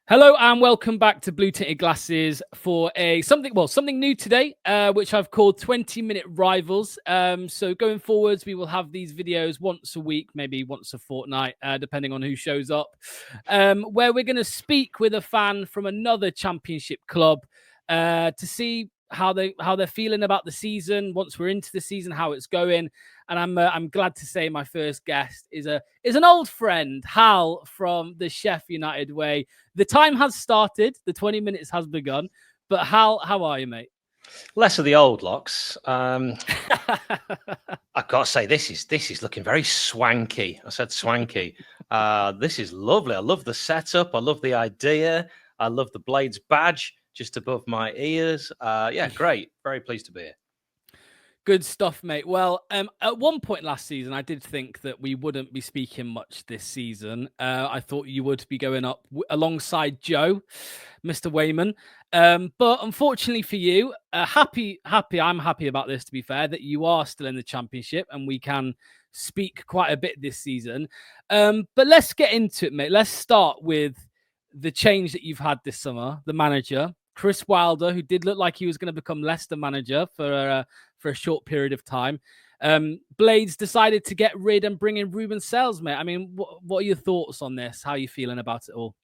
Hello and welcome back to Blue Tinted Glasses for something new today, which I've called 20-minute rivals. So going forwards, we will have these videos once a week, maybe once a fortnight, depending on who shows up, where we're going to speak with a fan from another championship club to see how they're feeling about the season once we're into the season, how it's going. And I'm glad to say my first guest is an old friend, Hal from the Sheffield United way. The time has started. The 20 minutes has begun. But Hal, how are you, mate? Less of the old locks. I've got to say, this is looking very swanky. I said swanky. This is lovely. I love the setup. I love the idea. I love the Blades badge just above my ears. Yeah, great. Very pleased to be here. Good stuff, mate. Well, at one point last season, I did think that we wouldn't be speaking much this season. I thought you would be going up alongside Joe, Mr. Wayman. But unfortunately for you, I'm happy about this, to be fair, that you are still in the championship and we can speak quite a bit this season. But let's get into it, mate. Let's start with the change that you've had this summer, the manager. Chris Wilder, who did look like he was going to become Leicester manager for a short period of time. Blades decided to get rid and bring in Ruben Sales, mate. I mean, what are your thoughts on this? How are you feeling about it all?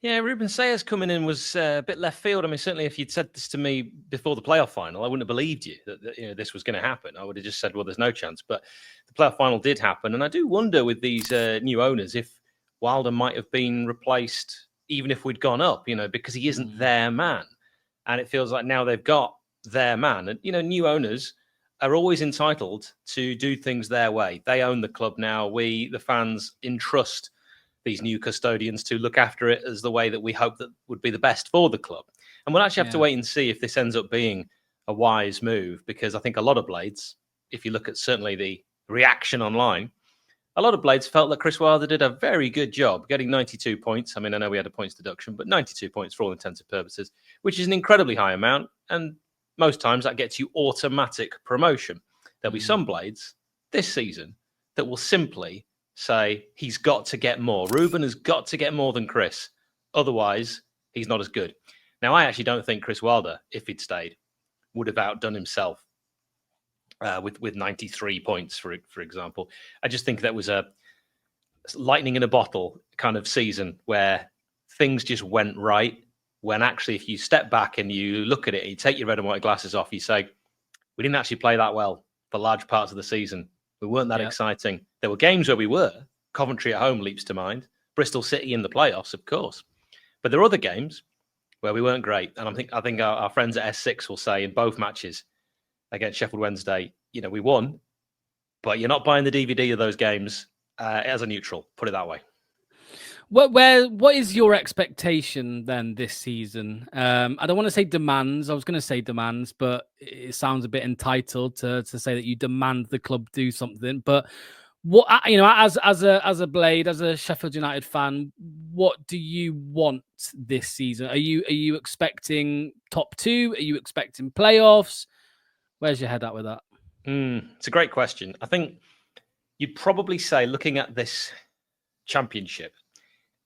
Yeah, Ruben Sayers coming in was a bit left field. I mean, certainly if you'd said this to me before the playoff final, I wouldn't have believed you that this was going to happen. I would have just said, well, there's no chance. But the playoff final did happen. And I do wonder with these new owners if Wilder might have been replaced even if we'd gone up, because he isn't their man. And it feels like now they've got their man. And, new owners are always entitled to do things their way. They own the club now. We, the fans, entrust these new custodians to look after it as the way that we hope that would be the best for the club. And we'll actually have to wait and see if this ends up being a wise move, because I think a lot of Blades, if you look at certainly the reaction online, a lot of Blades felt that Chris Wilder did a very good job getting 92 points. I mean, I know we had a points deduction, but 92 points for all intents and purposes, which is an incredibly high amount. And most times that gets you automatic promotion. There'll be some Blades this season that will simply say he's got to get more. Ruben has got to get more than Chris. Otherwise, he's not as good. Now, I actually don't think Chris Wilder, if he'd stayed, would have outdone himself with 93 points, for example. I just think that was a lightning in a bottle kind of season where things just went right, when actually if you step back and you look at it, you take your red and white glasses off, you say, we didn't actually play that well for large parts of the season. We weren't that exciting. There were games where we were. Coventry at home leaps to mind. Bristol City in the playoffs, of course. But there are other games where we weren't great. And I think our friends at S6 will say in both matches against Sheffield Wednesday, we won, but you're not buying the DVD of those games as a neutral, put it that way. What is your expectation then this season? I don't want to say demands. I was going to say demands, but it sounds a bit entitled to say that you demand the club do something. But what, as a Blade, as a Sheffield United fan, what do you want this season? Are you expecting top two? Are you expecting playoffs? Where's your head at with that? It's a great question. I think you'd probably say, looking at this championship,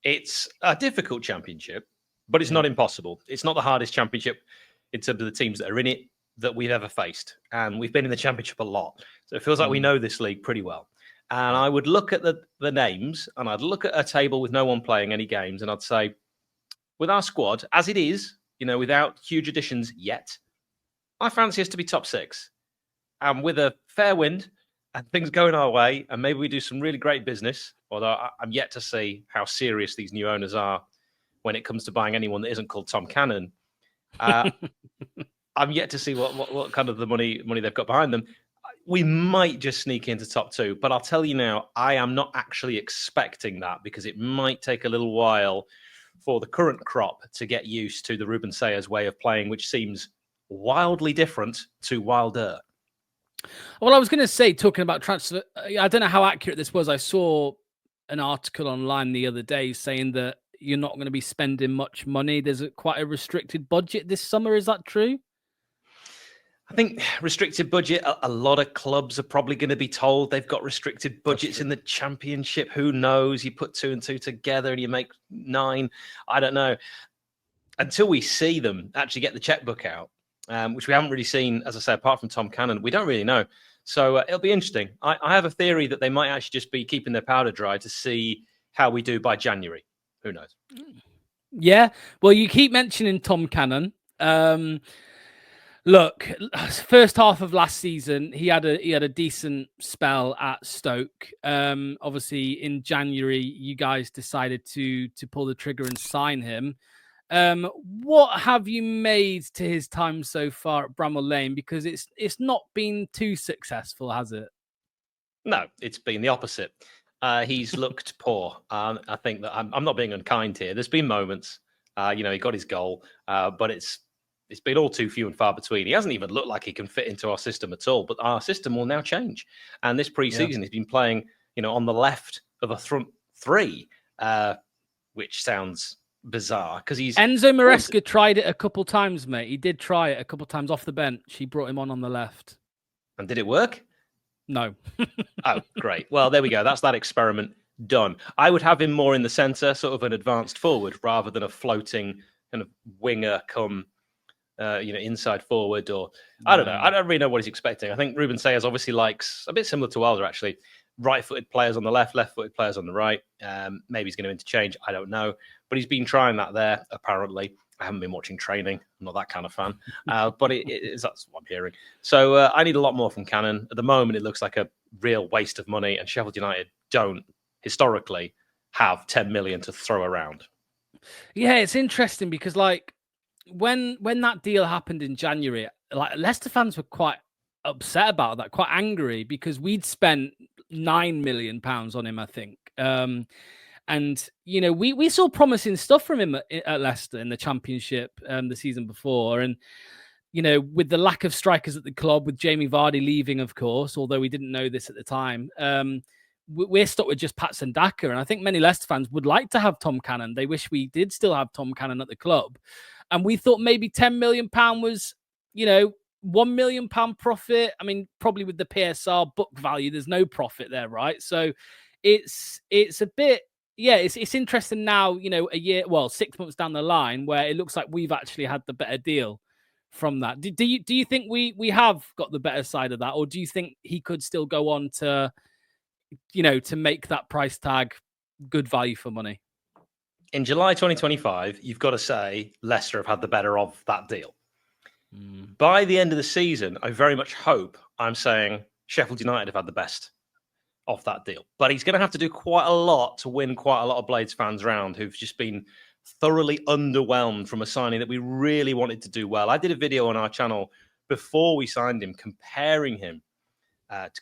it's a difficult championship, but it's not impossible. It's not the hardest championship in terms of the teams that are in it that we've ever faced. And we've been in the championship a lot. So it feels like we know this league pretty well. And I would look at the names, and I'd look at a table with no one playing any games, and I'd say, with our squad, as it is, without huge additions yet, I fancy us to be top six. And with a fair wind and things going our way, and maybe we do some really great business, although I'm yet to see how serious these new owners are when it comes to buying anyone that isn't called Tom Cannon. I'm yet to see what kind of the money they've got behind them. We might just sneak into top two, but I'll tell you now, I am not actually expecting that, because it might take a little while for the current crop to get used to the Ruben Sayers way of playing, which seems wildly different to Wilder. Well, I was going to say, talking about transfer, I don't know how accurate this was. I saw an article online the other day saying that you're not going to be spending much money. There's quite a restricted budget this summer. Is that true? I think restricted budget, a lot of clubs are probably going to be told they've got restricted budgets in the Championship. Who knows? You put 2 and 2 together and you make 9. I don't know. Until we see them actually get the checkbook out, which we haven't really seen, as I say, apart from Tom Cannon, we don't really know. So it'll be interesting. I have a theory that they might actually just be keeping their powder dry to see how we do by January. Who knows? Yeah. Well, you keep mentioning Tom Cannon. Look, first half of last season, he had a decent spell at Stoke. Obviously, in January, you guys decided to pull the trigger and sign him. What have you made to his time so far at Bramall Lane? Because it's not been too successful, has it? No, it's been the opposite. He's looked poor. I think that I'm not being unkind here. There's been moments, he got his goal, but it's been all too few and far between. He hasn't even looked like he can fit into our system at all. But our system will now change. And this pre-season, he's been playing, on the left of a front three, which sounds bizarre because he's Enzo Maresca tried it a couple times, mate. He did try it a couple times off the bench. He brought him on the left. And did it work? No. Oh, great. Well, there we go. That's that experiment done. I would have him more in the centre, sort of an advanced forward, rather than a floating kind of winger come, inside forward, or I don't know. I don't really know what he's expecting. I think Ruben Sayers obviously likes, a bit similar to Wilder actually, right-footed players on the left, left-footed players on the right. Maybe he's going to interchange. I don't know. But he's been trying that there, apparently. I haven't been watching training. I'm not that kind of fan. But that's what I'm hearing. So I need a lot more from Cannon. At the moment, it looks like a real waste of money. And Sheffield United don't, historically, have 10 million to throw around. Yeah, it's interesting because, when that deal happened in January, Leicester fans were quite upset about that, quite angry, because we'd spent £9 million on him, I think. And, we saw promising stuff from him at Leicester in the Championship the season before. And, with the lack of strikers at the club, with Jamie Vardy leaving, of course, although we didn't know this at the time, we're stuck with just Pat Sandaka. And I think many Leicester fans would like to have Tom Cannon. They wish we did still have Tom Cannon at the club. And we thought maybe £10 million was, £1 million profit. I mean, probably with the PSR book value, there's no profit there, right? So it's a bit, it's interesting now, a year, 6 months down the line, where it looks like we've actually had the better deal from that. Do you think we have got the better side of that, or do you think he could still go on to, to make that price tag good value for money? In July 2025, you've got to say Leicester have had the better of that deal. By the end of the season, I very much hope I'm saying Sheffield United have had the best of that deal. But he's going to have to do quite a lot to win quite a lot of Blades fans round who've just been thoroughly underwhelmed from a signing that we really wanted to do well. I did a video on our channel before we signed him, comparing him,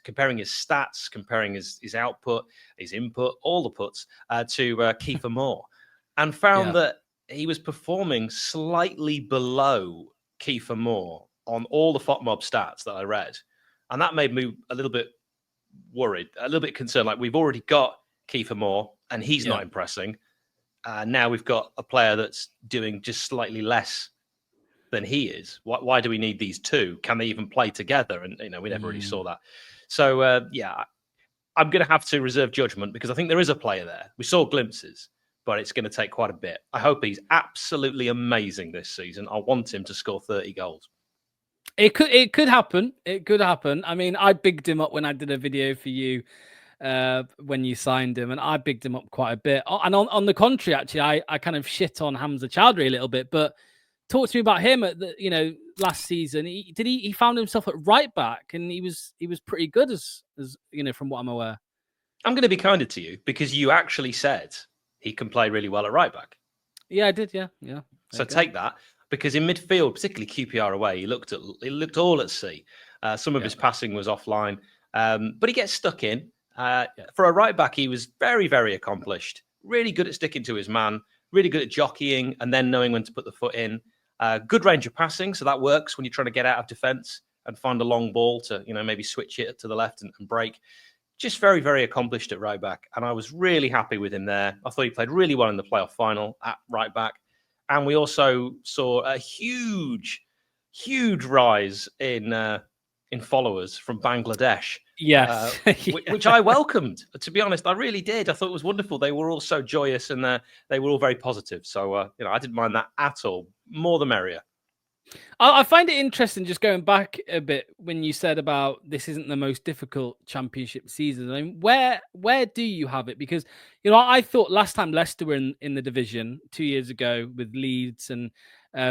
comparing his stats, comparing his output, his input, all the puts to Kiefer Moore, and found that he was performing slightly below Kiefer Moore on all the FOTMob stats that I read. And that made me a little bit worried, a little bit concerned. Like, we've already got Kiefer Moore and he's not impressing. Now we've got a player that's doing just slightly less than he is. Why do we need these two? Can they even play together? And, we never really saw that. So, I'm going to have to reserve judgment because I think there is a player there. We saw glimpses, but it's going to take quite a bit. I hope he's absolutely amazing this season. I want him to score 30 goals. It could happen. It could happen. I mean, I bigged him up when I did a video for you when you signed him, and I bigged him up quite a bit. And on the contrary, actually, I kind of shit on Hamza Chowdhury a little bit. But talk to me about him at the last season. He found himself at right back, and he was pretty good as from what I'm aware. I'm going to be kinder to you because you actually said he can play really well at right back. Yeah, I did. Yeah. So take that. Because in midfield, particularly QPR away, he looked all at sea. Some of his passing was offline, but he gets stuck in. For a right back, he was very, very accomplished. Really good at sticking to his man. Really good at jockeying and then knowing when to put the foot in. Good range of passing, so that works when you're trying to get out of defence and find a long ball to maybe switch it to the left and break. Just very, very accomplished at right back, and I was really happy with him there. I thought he played really well in the playoff final at right back. And we also saw a huge huge rise in followers from Bangladesh. Yes. Which I welcomed. To be honest, I really did. I thought it was wonderful. They were all so joyous and they were all very positive. So I didn't mind that at all. More the merrier. I find it interesting, just going back a bit, when you said about this isn't the most difficult championship season. I mean, where do you have it? Because I thought last time Leicester were in the division 2 years ago with Leeds and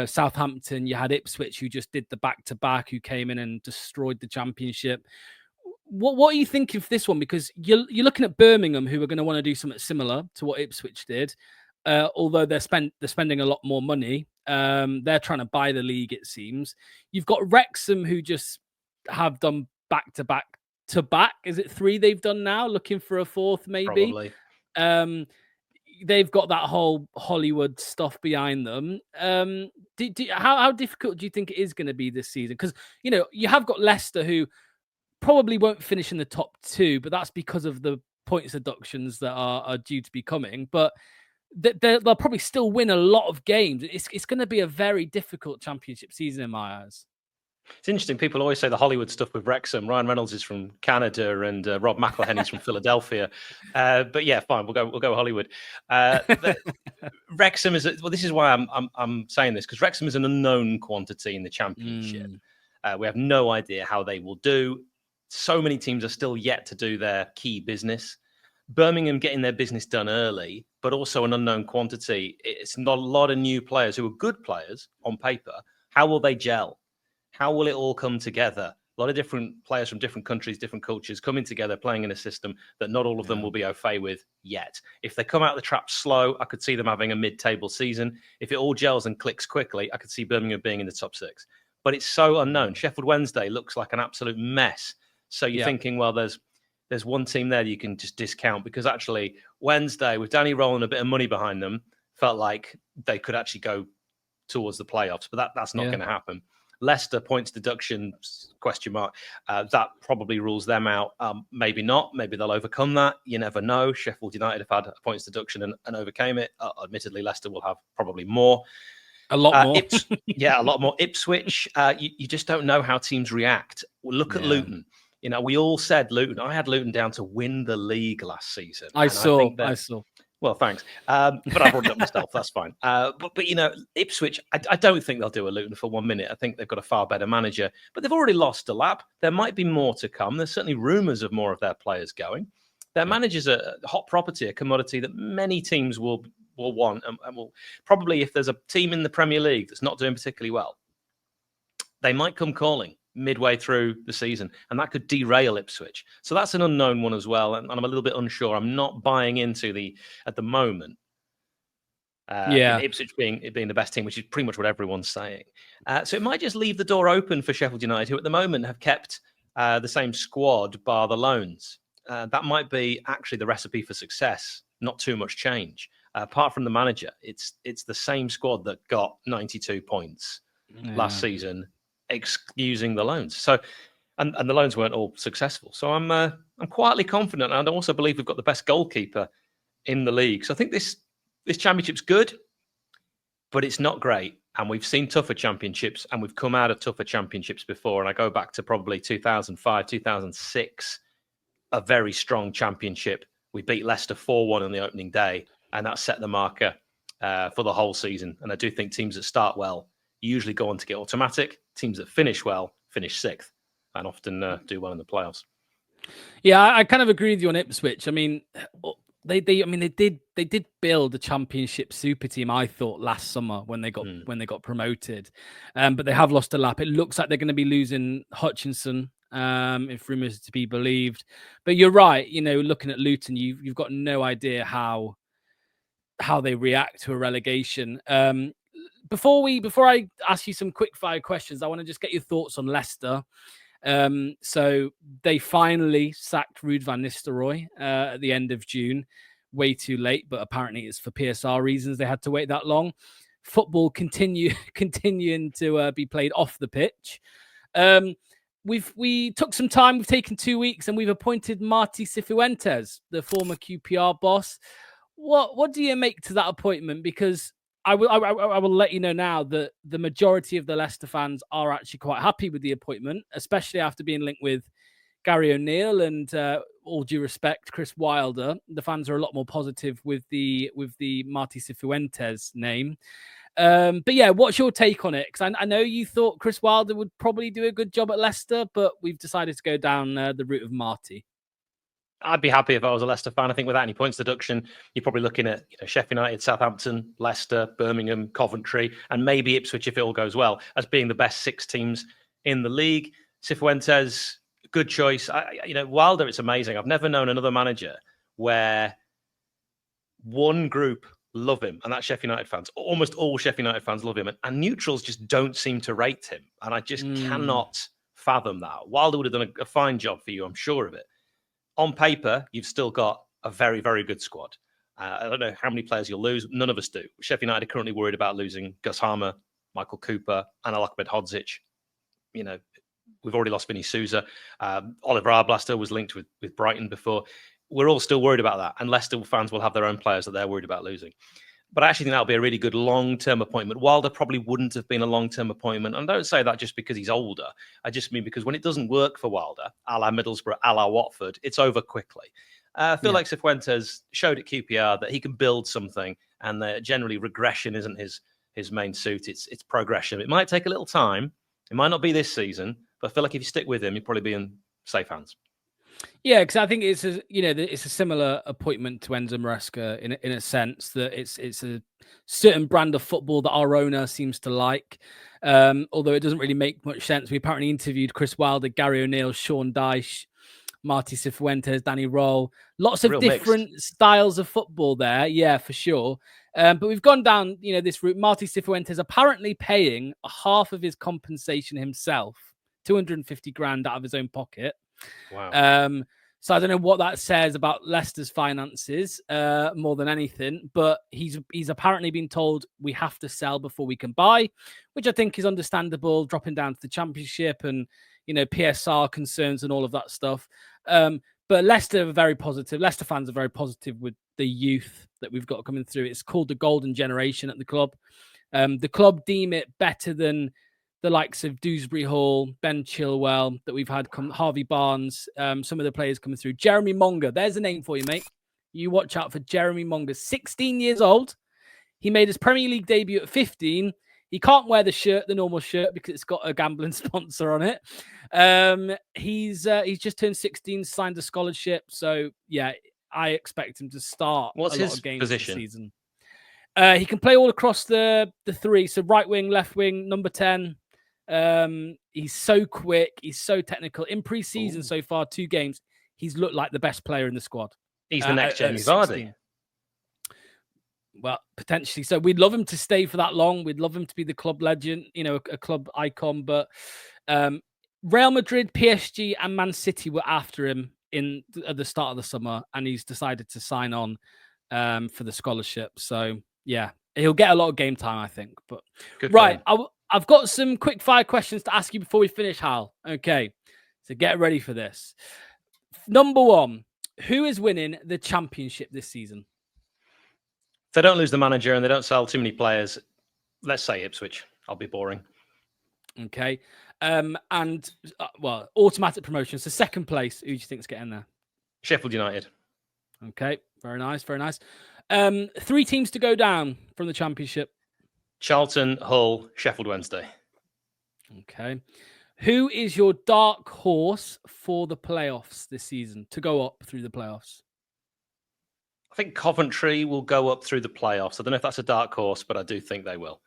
Southampton, you had Ipswich, who just did the back-to-back, who came in and destroyed the championship. What are you thinking for this one? Because you're looking at Birmingham, who are going to want to do something similar to what Ipswich did, although they're spending a lot more money. They're trying to buy the league, it seems. You've got Wrexham, who just have done back-to-back. Is it 3 they've done now? Looking for a 4th, maybe. Probably. They've got that whole Hollywood stuff behind them. How difficult do you think it is going to be this season? Because you have got Leicester, who probably won't finish in the top 2, but that's because of the points deductions that are due to be coming. But they'll probably still win a lot of games. It's going to be a very difficult championship season in my eyes. It's interesting. People always say the Hollywood stuff with Wrexham. Ryan Reynolds is from Canada, and Rob McElhenney's from Philadelphia. But yeah, fine. We'll go Hollywood. Wrexham is well. This is why I'm saying this, because Wrexham is an unknown quantity in the championship. We have no idea how they will do. So many teams are still yet to do their key business. Birmingham getting their business done early, but also an unknown quantity. It's not a lot of new players who are good players on paper. How will they gel? How will it all come together? A lot of different players from different countries, different cultures coming together, playing in a system that not all of them will be au fait with yet. If they come out of the trap slow, I could see them having a mid-table season. If it all gels and clicks quickly, I could see Birmingham being in the top 6. But it's so unknown. Sheffield Wednesday looks like an absolute mess. So you're thinking, well, there's one team there that you can just discount, because actually Wednesday, with Danny rolling a bit of money behind them, felt like they could actually go towards the playoffs. But that's not going to happen. Leicester, points deduction, ? That probably rules them out. Maybe not. Maybe they'll overcome that. You never know. Sheffield United have had a points deduction and overcame it. Admittedly, Leicester will have probably more. A lot more. A lot more. Ipswich, you just don't know how teams react. Look at Luton. We all said Luton. I had Luton down to win the league last season. I saw. Well, thanks. But I brought it up myself. That's fine. But Ipswich, I don't think they'll do a Luton for 1 minute. I think they've got a far better manager. But they've already lost a lap. There might be more to come. There's certainly rumours of more of their players going. Their manager's a hot property, a commodity that many teams will want. And will probably, if there's a team in the Premier League that's not doing particularly well, they might come calling midway through the season, and that could derail Ipswich. So that's an unknown one as well, and I'm a little bit unsure. I'm not buying into at the moment. Ipswich being the best team, which is pretty much what everyone's saying. So it might just leave the door open for Sheffield United, who at the moment have kept the same squad bar the loans. That might be actually the recipe for success. Not too much change. Apart from the manager, it's the same squad that got 92 points last season, excusing the loans. So, and the loans weren't all successful. So I'm quietly confident, and I also believe we've got the best goalkeeper in the league. So I think this championship's good, but it's not great. And we've seen tougher championships, and we've come out of tougher championships before. And I go back to probably 2005, 2006, a very strong championship. We beat Leicester 4-1 on the opening day, and that set the marker for the whole season. And I do think teams that start well usually go on to get automatic. Teams that finish well finish 6th, and often do well in the playoffs. Yeah, I kind of agree with you on Ipswich. I mean, they did build a championship super team, I thought, last summer when they got promoted, but they have lost a lap. It looks like they're going to be losing Hutchinson, if rumours are to be believed. But you're right. Looking at Luton, you've got no idea how they react to a relegation. Before I ask you some quick fire questions, I want to just get your thoughts on Leicester. So they finally sacked Ruud van Nistelrooy at the end of June. Way too late, but apparently it's for PSR reasons they had to wait that long. Football continuing to be played off the pitch. We took some time. We've taken 2 weeks, and we've appointed Marty Cifuentes, the former QPR boss. What do you make to that appointment? Because I will let you know now that the majority of the Leicester fans are actually quite happy with the appointment, especially after being linked with Gary O'Neill and, all due respect, Chris Wilder. The fans are a lot more positive with the Marti Cifuentes name. But yeah, what's your take on it? Because I know you thought Chris Wilder would probably do a good job at Leicester, but we've decided to go down the route of Marty. I'd be happy if I was a Leicester fan. I think without any points deduction, you're probably looking at Sheffield United, Southampton, Leicester, Birmingham, Coventry, and maybe Ipswich if it all goes well, as being the best 6 teams in the league. Cifuentes, good choice. Wilder, it's amazing. I've never known another manager where one group love him, and that's Sheffield United fans. Almost all Sheffield United fans love him, and neutrals just don't seem to rate him. And I just cannot fathom that. Wilder would have done a fine job for you, I'm sure of it. On paper, you've still got a very, very good squad. I don't know how many players you'll lose. None of us do. Sheffield United are currently worried about losing Gus Harmer, Michael Cooper, and Ahmed Hodzic. We've already lost Vinny Souza. Oliver Arblaster was linked with Brighton before. We're all still worried about that. And Leicester fans will have their own players that they're worried about losing. But I actually think that'll be a really good long-term appointment. Wilder probably wouldn't have been a long-term appointment. And I don't say that just because he's older. I just mean because when it doesn't work for Wilder, a la Middlesbrough, a la Watford, it's over quickly. I feel like Cifuentes showed at QPR that he can build something, and generally regression isn't his main suit. It's progression. It might take a little time. It might not be this season, but I feel like if you stick with him, you'll probably be in safe hands. Yeah, because I think it's a similar appointment to Enzo Maresca in a sense that it's a certain brand of football that our owner seems to like. Although it doesn't really make much sense. We apparently interviewed Chris Wilder, Gary O'Neill, Sean Dyche, Marti Cifuentes, Danny Roll. Lots of different styles of football there. Yeah, for sure. But we've gone down, this route. Marti Cifuentes apparently paying half of his compensation himself, 250 grand out of his own pocket. Wow. So I don't know what that says about Leicester's finances more than anything, but he's apparently been told we have to sell before we can buy, which I think is understandable, dropping down to the Championship and, PSR concerns and all of that stuff. But Leicester are very positive. Leicester fans are very positive with the youth that we've got coming through. It's called the Golden Generation at the club. The club deem it better than the likes of Dewsbury Hall, Ben Chilwell that we've had, Harvey Barnes, some of the players coming through. Jeremy Monga, there's a name for you, mate. You watch out for Jeremy Monga. 16 years old. He made his Premier League debut at 15. He can't wear the normal shirt, because it's got a gambling sponsor on it. He's just turned 16, signed a scholarship. So, yeah, I expect him to start What's a lot his of games position? this season. He can play all across the 3. So right wing, left wing, number 10. He's so quick. He's so technical. In pre-season so far, 2 games, he's looked like the best player in the squad. He's the next Jamie Vardy. Well, potentially. So we'd love him to stay for that long. We'd love him to be the club legend, a club icon. But Real Madrid, PSG, and Man City were after him at the start of the summer, and he's decided to sign on for the scholarship. So yeah, he'll get a lot of game time, I think. But right, I've got some quick fire questions to ask you before we finish, Hal. Okay, so get ready for this. Number 1, who is winning the Championship this season? If they don't lose the manager and they don't sell too many players, let's say Ipswich. I'll be boring. Okay. Automatic promotion. So second place, who do you think's getting there? Sheffield United. Okay, very nice, very nice. 3 teams to go down from the Championship. Charlton, Hull, Sheffield Wednesday. Okay. Who is your dark horse for the playoffs this season, to go up through the playoffs? I think Coventry will go up through the playoffs. I don't know if that's a dark horse, but I do think they will.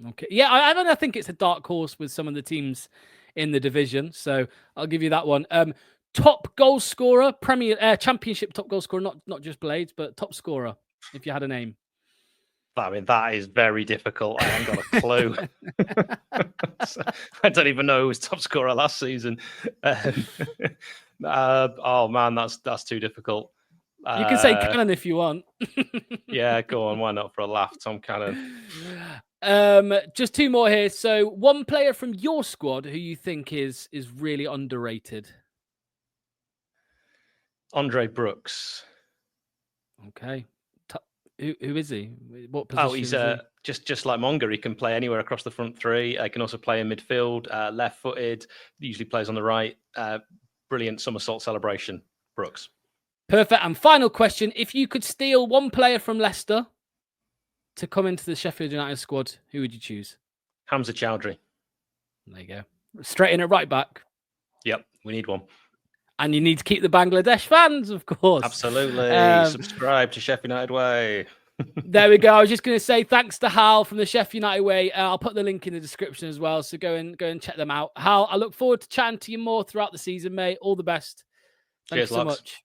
Okay. Yeah, I think it's a dark horse with some of the teams in the division. So I'll give you that one. Top goal scorer, Championship top goal scorer, not just Blades, but top scorer, if you had a name. I mean, that is very difficult. I haven't got a clue. I don't even know who was top scorer last season. Oh man, that's too difficult. You can say Cannon if you want. Yeah, go on. Why not, for a laugh, Tom Cannon? Just 2 more here. So, one player from your squad who you think is really underrated. Andre Brooks. Okay. Who is he? What position? Oh, he's is he? just like Monger. He can play anywhere across the front three. He can also play in midfield, left-footed. Usually plays on the right. Brilliant somersault celebration, Brooks. Perfect. And final question: if you could steal one player from Leicester to come into the Sheffield United squad, who would you choose? Hamza Chowdhury. There you go. Straight in at right back. Yep, we need one. And you need to keep the Bangladesh fans, of course. Absolutely. Subscribe to Sheffield United Way. There we go. I was just going to say thanks to Hal from the Sheffield United Way. I'll put the link in the description as well, so go and check them out. Hal, I look forward to chatting to you more throughout the season, mate. All the best. Thanks so much.